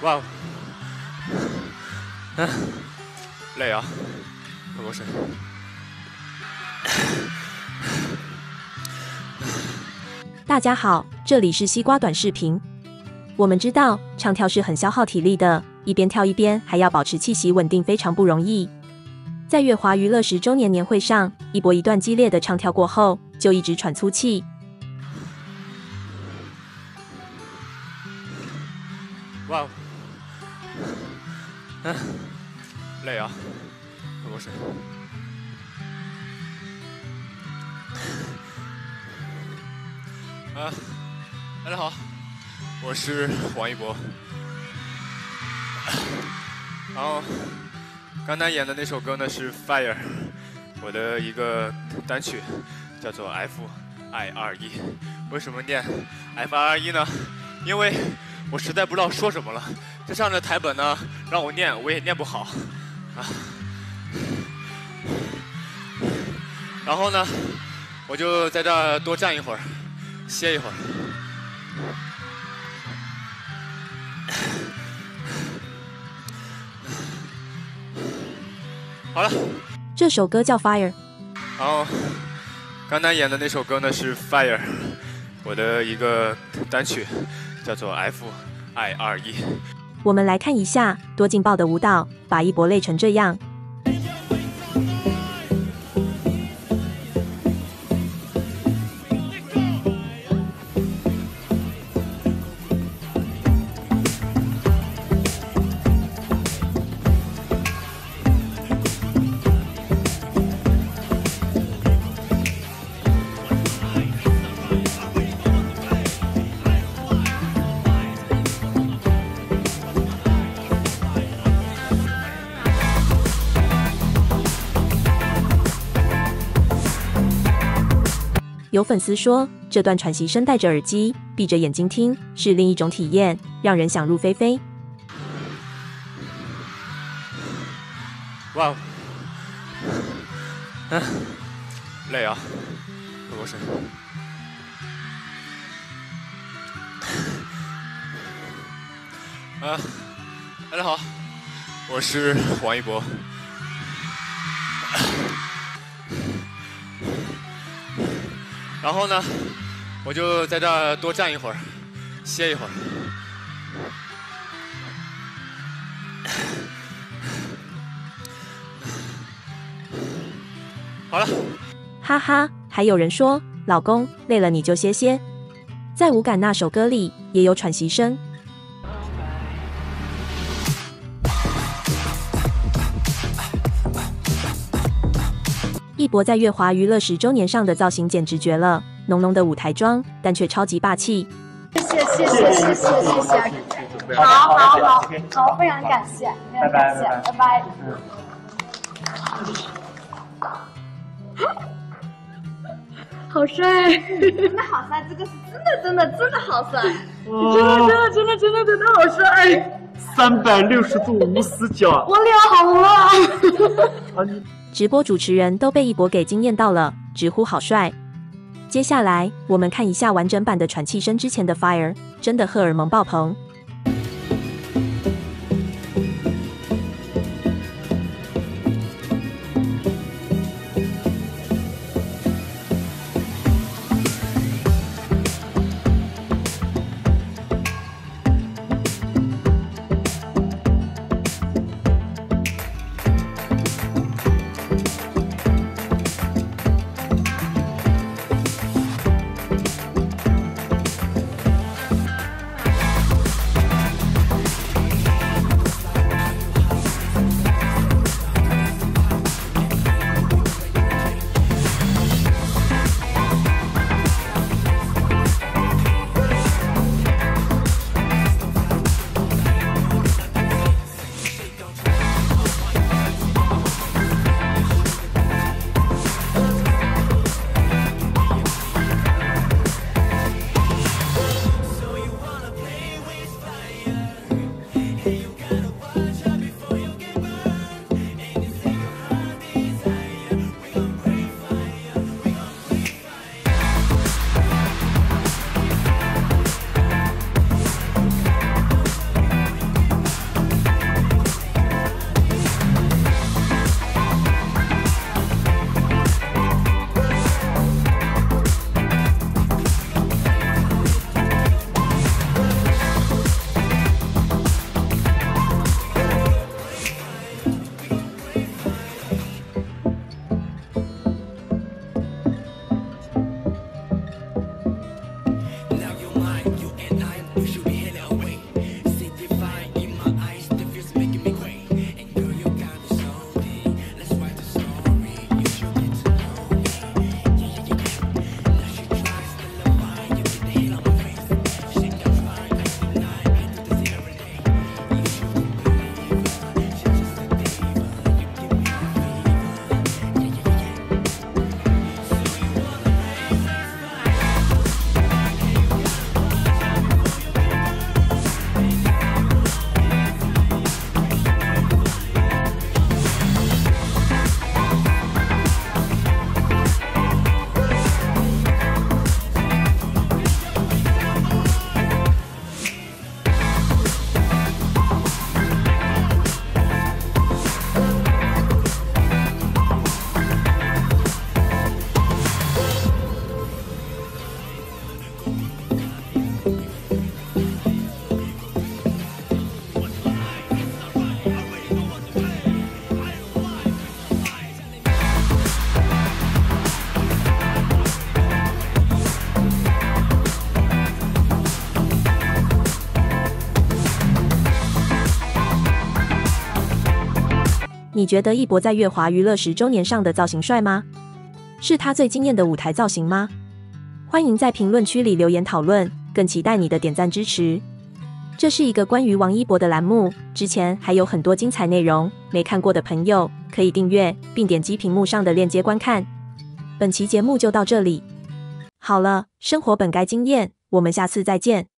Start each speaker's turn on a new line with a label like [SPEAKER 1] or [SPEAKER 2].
[SPEAKER 1] 哇哦，累啊，喝口水。
[SPEAKER 2] 大家好，这里是西瓜短视频。我们知道唱跳是很消耗体力的，一边跳一边还要保持气息稳定，非常不容易。在乐华娱乐10周年年会上，一博一段激烈的唱跳过后，就一直喘粗气。
[SPEAKER 1] 哇哦，累啊，喝口水。大家好，我是王一博。然后刚才演的那首歌呢是《Fire》，我的一个单曲，叫做 FIRE。为什么念 FIRE 呢？因为我实在不知道说什么了。这上的台本呢让我念，我也念不好啊。然后呢，我就在这儿多站一会儿，歇一会儿。好了，
[SPEAKER 2] 这首歌叫《Fire》。
[SPEAKER 1] 然后刚才演的那首歌呢是《Fire》，我的一个单曲，叫做 FIRE。
[SPEAKER 2] 我们来看一下多劲爆的舞蹈，把一博累成这样。有粉丝说，这段喘息声戴着耳机，闭着眼睛听，是另一种体验，让人想入非非。
[SPEAKER 1] 哇哦，累啊，喝口水。大家好，我是王一博。然后呢，我就在这儿多站一会儿，歇一会儿。好了，
[SPEAKER 2] 哈哈，还有人说，老公累了你就歇歇。在无感那首歌里也有喘息声。一博在乐华娱乐10周年上的造型简直绝了，浓浓的舞台妆，但却超级霸气。
[SPEAKER 3] 谢谢，好，非常感谢，拜拜。好帅，真的好帅，这个是真的好帅，真的好帅
[SPEAKER 4] ，360度无死角，
[SPEAKER 3] 我脸红了。
[SPEAKER 2] 直播主持人都被一博给惊艳到了，直呼好帅。接下来我们看一下完整版的喘气声之前的 Fire， 真的荷尔蒙爆棚。你觉得一博在乐华娱乐10周年上的造型帅吗？是他最惊艳的舞台造型吗？欢迎在评论区里留言讨论，更期待你的点赞支持。这是一个关于王一博的栏目，之前还有很多精彩内容，没看过的朋友可以订阅并点击屏幕上的链接观看。本期节目就到这里，好了，生活本该惊艳，我们下次再见。